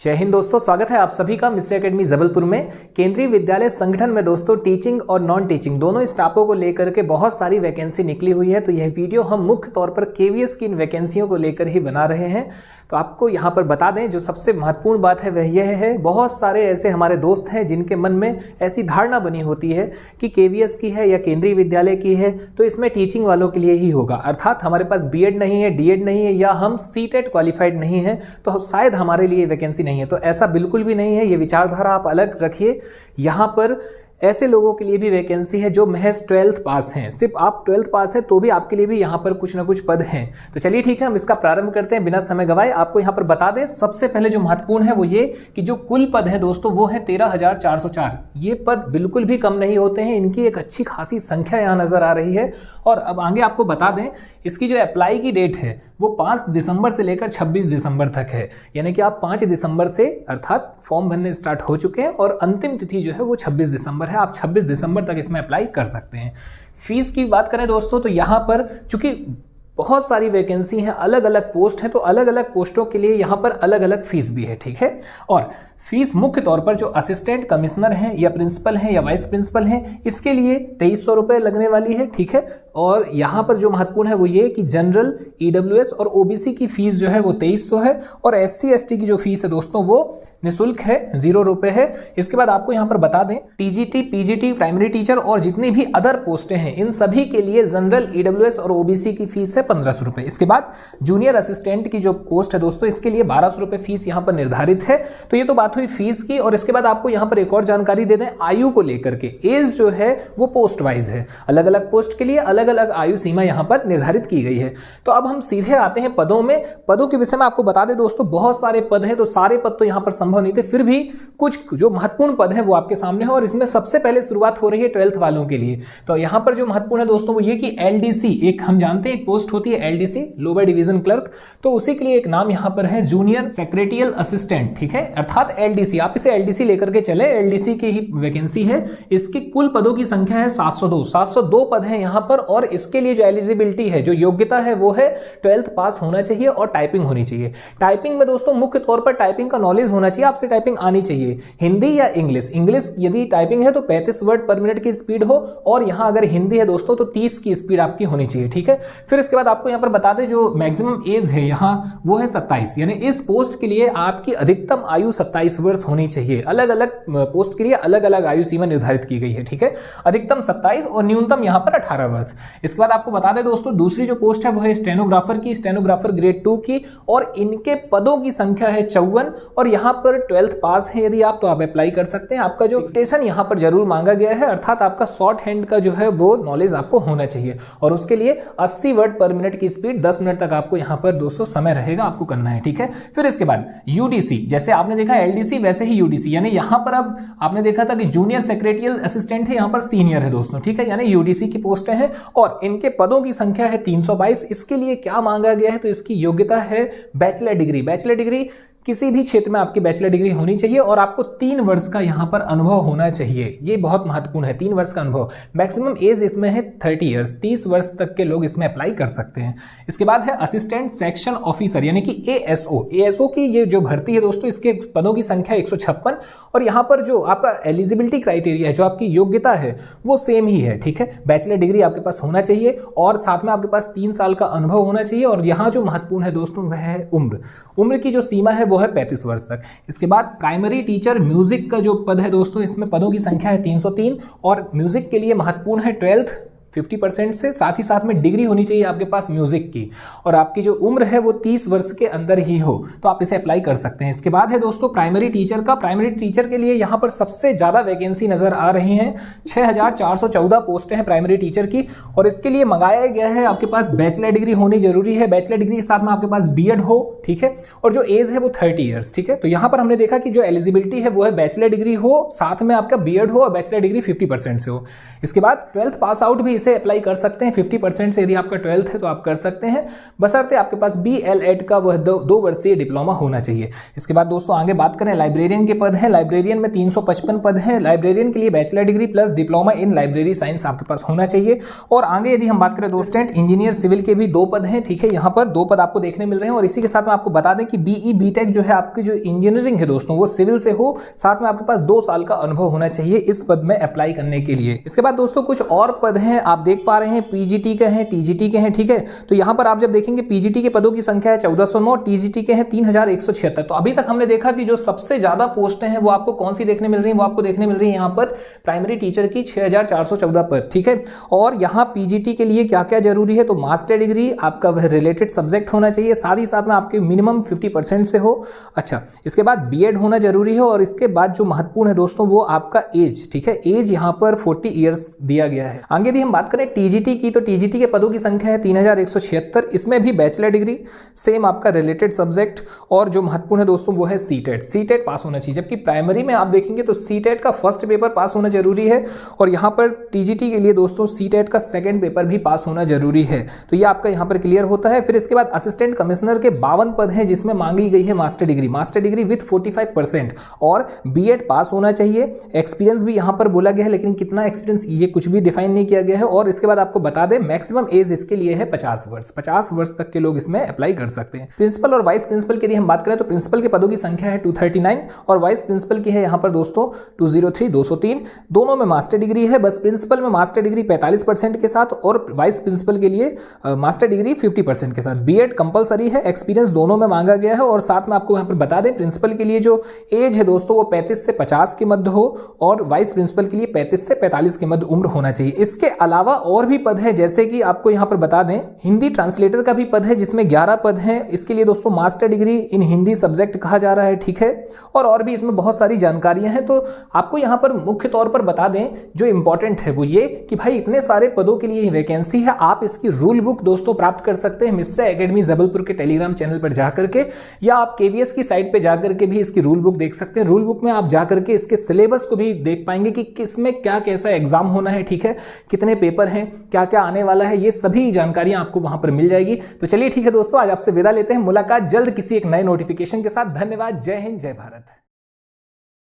जय हिंद दोस्तों, स्वागत है आप सभी का मिस्टर एकेडमी जबलपुर में। केंद्रीय विद्यालय संगठन में दोस्तों टीचिंग और नॉन टीचिंग दोनों स्टाफों को लेकर के बहुत सारी वैकेंसी निकली हुई है। तो यह वीडियो हम मुख्य तौर पर केवीएस की इन वैकेंसियों को लेकर ही बना रहे हैं। तो आपको यहाँ पर बता दें, जो सबसे महत्वपूर्ण बात है वह यह है, बहुत सारे ऐसे हमारे दोस्त हैं जिनके मन में ऐसी धारणा बनी होती है कि केवीएस की है या केंद्रीय विद्यालय की है तो इसमें टीचिंग वालों के लिए ही होगा, अर्थात हमारे पास बीएड नहीं है, डीएड नहीं है या हम सीटेट क्वालिफाइड नहीं है तो शायद हमारे लिए वैकेंसी नहीं है। तो ऐसा बिल्कुल भी नहीं है, ये विचारधारा आप अलग रखिए। यहाँ पर ऐसे लोगों के लिए भी वैकेंसी है जो महज 12th पास हैं। सिर्फ आप 12th पास है तो भी आपके लिए भी यहाँ पर कुछ ना कुछ पद हैं। तो चलिए ठीक है, हम इसका प्रारंभ करते हैं बिना समय गवाए। आपको यहाँ पर बता दें, सबसे पहले जो महत्वपूर्ण है वो ये कि जो कुल पद है दोस्तों वो है 13,404। ये पद बिल्कुल भी कम नहीं होते हैं, इनकी एक अच्छी खासी संख्या यहाँ नजर आ रही है। और अब आगे आपको बता दें, इसकी जो अप्लाई की डेट है वो 5 दिसंबर से लेकर 26 दिसंबर तक है। यानी कि आप 5 दिसंबर से अर्थात फॉर्म भरने स्टार्ट हो चुके हैं और अंतिम तिथि जो है वो 26 दिसंबर है। आप 26 दिसंबर तक इसमें अप्लाई कर सकते हैं। फीस की बात करें दोस्तों तो यहाँ पर चूंकि बहुत सारी वैकेंसी हैं, अलग अलग पोस्ट हैं, तो अलग अलग पोस्टों के लिए यहाँ पर अलग अलग फीस भी है, ठीक है। और फीस मुख्य तौर पर जो असिस्टेंट कमिश्नर हैं या प्रिंसिपल हैं या वाइस प्रिंसिपल हैं इसके लिए 2300 रुपये लगने वाली है, ठीक है। और यहाँ पर जो महत्वपूर्ण है वो ये कि जनरल, ईडब्ल्यूएस और ओबीसी की फीस जो है वो 2300 है और एससी एसटी की जो फीस है दोस्तों वो निःशुल्क है, 0 रुपये है। इसके बाद आपको यहाँ पर बता दें, टीजीटी, पीजीटी, प्राइमरी टीचर और जितनी भी अदर पोस्टें हैं इन सभी के लिए जनरल, ईडब्ल्यूएस और ओबीसी की फीस है 1500 रुपये। इसके बाद जूनियर असिस्टेंट की जो पोस्ट है दोस्तों इसके लिए 1200 रुपये फीस यहाँ पर निर्धारित है। तो ये तो बात हुई फीस की। और इसके बाद आपको यहाँ पर एक और जानकारी दे दें आयु को लेकर के। एज जो है वो पोस्ट वाइज है, अलग अलग पोस्ट के लिए अलग अलग आयु सीमा यहाँ पर निर्धारित की गई है। तो अब हम सीधे आते हैं पदों में। पदों के विषय में आपको बता दें दोस्तों, बहुत सारे पद हैं तो सारे पद तो यहाँ पर संभव नहीं थे, फिर भी कुछ जो महत्वपूर्ण पद हैं वो आपके सामने है। और इसमें सबसे पहले शुरुआत हो रही है 12th वालों के लिए। तो यहाँ पर जो महत्वपूर्ण है दोस्तों वो ये कि एलडीसी, एक हम जानते हैं एक पोस्ट होती है एलडीसी, लोअर डिवीजन क्लर्क, तो उसी के लिए एक नाम यहाँ पर है जूनियर सेक्रेटरियल असिस्टेंट, ठीक है, अर्थात एलडीसी। आप इसे एलडीसी लेकर के चले, एलडीसी की ही वैकेंसी है। इसकी कुल पदों की संख्या है 702 पद हैं यहाँ पर। और इसके लिए जो एलिजिबिलिटी है, जो योग्यता है वो है 12th पास होना चाहिए और टाइपिंग होनी चाहिए। टाइपिंग में दोस्तों मुख्य तौर पर टाइपिंग का नॉलेज होना चाहिए, आपसे टाइपिंग आनी चाहिए। हिंदी या इंग्लिश, इंग्लिश यदि टाइपिंग है तो 35 वर्ड पर मिनट की स्पीड हो, और यहाँ अगर हिंदी है दोस्तों तो 30 की स्पीड आपकी होनी चाहिए, ठीक है। फिर इसके बाद आपको यहाँ पर बता दें जो मैक्सिमम एज है यहाँ वो है 27, यानी इस पोस्ट के लिए आपकी अधिकतम आयु 27 वर्ष होनी चाहिए। अलग अलग पोस्ट के लिए अलग अलग आयु सीमा निर्धारित की गई है, ठीक है। अधिकतम 27 और न्यूनतम यहाँ पर 18 वर्ष। इसके बाद आपको बता दें दोस्तों, दूसरी जो पोस्ट है वो है स्टेनोग्राफर की, स्टेनोग्राफर ग्रेड 2 की, और इनके पदों की संख्या है 54। और यहाँ पर 12th पास है यदि आप तो आप अप्लाई कर सकते हैं। आपका जो डिक्टेशन यहाँ पर जरूर मांगा गया है, अर्थात आपका शॉर्ट हैंड का जो है वो नॉलेज आपको होना चाहिए। और उसके लिए 80 वर्ड पर मिनट की स्पीड, 10 मिनट तक आपको यहाँ पर दोस्तों समय रहेगा, आपको करना है, ठीक है। फिर इसके बाद यूडीसी, जैसे आपने देखा एलडीसी वैसे ही यूडीसी, यानी यहाँ पर अब आपने देखा था कि जूनियर सेक्रेटरियल असिस्टेंट है, यहाँ पर सीनियर है दोस्तों, ठीक है, यानी यूडीसी की पोस्टें हैं। और इनके पदों की संख्या है 322। इसके लिए क्या मांगा गया है तो इसकी योग्यता है बैचलर डिग्री। बैचलर डिग्री किसी भी क्षेत्र में आपकी बैचलर डिग्री होनी चाहिए और आपको 3 वर्ष का यहाँ पर अनुभव होना चाहिए। ये बहुत महत्वपूर्ण है, 3 वर्ष का अनुभव। मैक्सिमम एज इसमें है 30 ईयर्स, 30 वर्ष तक के लोग इसमें अप्लाई कर सकते हैं। इसके बाद है असिस्टेंट सेक्शन ऑफिसर यानी कि एएसओ। एएसओ की ये जो भर्ती है दोस्तों, इसके पदों की संख्या 156। और यहाँ पर जो आपका एलिजिबिलिटी क्राइटेरिया है, जो आपकी योग्यता है वो सेम ही है, ठीक है। बैचलर डिग्री आपके पास होना चाहिए और साथ में आपके पास 3 साल का अनुभव होना चाहिए। और यहाँ जो महत्वपूर्ण है दोस्तों वह है उम्र की जो सीमा है वो है 35 वर्ष तक। इसके बाद प्राइमरी टीचर म्यूजिक का जो पद है दोस्तों, इसमें पदों की संख्या है 303। और म्यूजिक के लिए महत्वपूर्ण है 12th 50% से, साथ ही साथ में डिग्री होनी चाहिए आपके पास म्यूजिक की, और आपकी जो उम्र है वो 30 वर्ष के अंदर ही हो, तो आप इसे अप्लाई कर सकते हैं। इसके बाद है दोस्तों प्राइमरी टीचर का। प्राइमरी टीचर के लिए यहाँ पर सबसे ज्यादा वैकेंसी नजर आ रही हैं, 6414 पोस्टें हैं प्राइमरी टीचर की। और इसके लिए मंगाया गया है आपके पास बैचलर डिग्री होनी जरूरी है, बैचलर डिग्री के साथ में आपके पास बीएड हो, ठीक है, और जो एज है वो 30 ईयर्स, ठीक है। तो यहाँ पर हमने देखा कि जो एलिजिबिलिटी है वो है बैचलर डिग्री हो, साथ में आपका बीएड हो और बैचलर डिग्री 50% से हो। इसके बाद 12th पास आउट भी इसे अप्लाई कर सकते हैं 50% से। यदि आपका 12th है तो आप कर सकते हैं, बशर्ते आपके पास BL.Ed का वह 2 वर्षीय डिप्लोमा होना चाहिए। इसके बाद दोस्तों आगे बात करें, लाइब्रेरियन के पद हैं। लाइब्रेरियन में 355 पद हैं। लाइब्रेरियन के लिए bachelor degree plus diploma in library science आपके पास होना चाहिए। और आगे यदि हम बात करें असिस्टेंट इंजीनियर सिविल के भी 2 पद हैं, ठीक है, यहाँ पर 2 पद आपको देखने मिल रहे हैं। और इसी के साथ में आपको बता दें कि BE BTech जो है आपकी जो इंजीनियरिंग है दोस्तों वो सिविल से हो, साथ में आपके पास 2 साल का अनुभव होना चाहिए इस पद में अप्लाई करने के लिए। इसके बाद दोस्तों कुछ और पद हैं, आप देख पा रहे हैं PGT के हैं, TGT के हैं, ठीक है। तो यहाँ पर आप जब देखेंगे PGT के पदों की संख्या है 1409, TGT के हैं 3176। तो अभी तक हमने देखा कि जो सबसे ज्यादा पोस्टें हैं वो आपको कौन सी देखने मिल रही है, वो आपको देखने मिल रही है यहाँ पर प्राइमरी टीचर की 6414 पद, ठीक है। और यहाँ PGT के लिए क्या क्या जरूरी है, तो मास्टर डिग्री आपका वह रिलेटेड सब्जेक्ट होना चाहिए, साथ ही साथ में आपके मिनिमम 50% से हो। अच्छा, इसके बाद B.Ed होना जरूरी है। और इसके बाद जो महत्वपूर्ण है दोस्तों वो आपका एज, ठीक है, एज यहाँ पर 40 ईयर्स दिया गया है। आगे यदि हम बात करें TGT की, तो TGT के पदों की संख्या है 3176। इसमें भी बैचलर डिग्री, सेम आपका रिलेटेड सब्जेक्ट, और जो महत्वपूर्ण है दोस्तों वो है CTET पास होना चाहिए। जबकि प्राइमरी में आप देखेंगे तो CTET का फर्स्ट पेपर पास होना जरूरी है, और यहाँ पर TGT के लिए दोस्तों CTET का सेकंड पेपर भी पास होना जरूरी है। तो ये आपका यहाँ पर क्लियर होता है। फिर इसके बाद असिस्टेंट कमिश्नर के 52 पद हैं, जिसमें मांगी गई है मास्टर डिग्री विथ 45%, और B.Ed पास होना चाहिए। एक्सपीरियंस भी यहाँ पर बोला गया है, लेकिन कितना एक्सपीरियंस ये कुछ भी डिफाइन नहीं किया गया है। और इसके बाद आपको बता दें मैक्सिमम एज इसके लिए है 50 वर्ष, 50 वर्ष तक के लोग इसमें अप्लाई कर सकते हैं। प्रिंसिपल और वाइस प्रिंसिपल की यदि हम बात करें तो प्रिंसिपल के पदों की संख्या है 239, और वाइस प्रिंसिपल की है यहाँ पर दोस्तों 203, 203। दोनों में मास्टर डिग्री है, बस प्रिंसिपल में मास्टर डिग्री 45% के साथ, और वाइस प्रिंसिपल के लिए मास्टर डिग्री 50% के साथ। B.Ed कंपलसरी है, एक्सपीरियंस दोनों में मांगा गया है। और साथ में आपको यहाँ पर बता दें प्रिंसिपल के लिए जो एज है दोस्तों वो 35 से 50 के मध्य हो, और वाइस प्रिंसिपल के लिए 35 से 45 के मध्य उम्र होना चाहिए। इसके अलावा और भी पद है, जैसे कि आपको यहाँ पर बता दें हिंदी ट्रांसलेटर का भी पद है, जिसमें 11 पद हैं। इसके लिए दोस्तों master degree in Hindi subject कहा जा रहा है, ठीक है। और भी इसमें बहुत सारी जानकारियां हैं। तो आपको यहाँ पर मुख्य तौर पर बता दें जो इंपॉर्टेंट है वो ये कि भाई इतने सारे पदों के लिए वैकेंसी है। आप इसकी रूल बुक दोस्तों प्राप्त कर सकते हैं मिश्रा एकेडमी जबलपुर के टेलीग्राम चैनल पर जाकर के, या आप KVS की साइट पे जाकर के भी इसकी रूल बुक देख सकते हैं। रूल बुक में आप जाकर के इसके सिलेबस को भी देख पाएंगे कि किसमें क्या कैसा एग्जाम होना है, ठीक है, कितने पेपर हैं, क्या क्या आने वाला है, ये सभी जानकारियां आपको वहां पर मिल जाएगी। तो चलिए ठीक है दोस्तों, आज आपसे विदा लेते हैं। मुलाकात जल्द किसी एक नए नोटिफिकेशन के साथ। धन्यवाद। जय हिंद, जय भारत।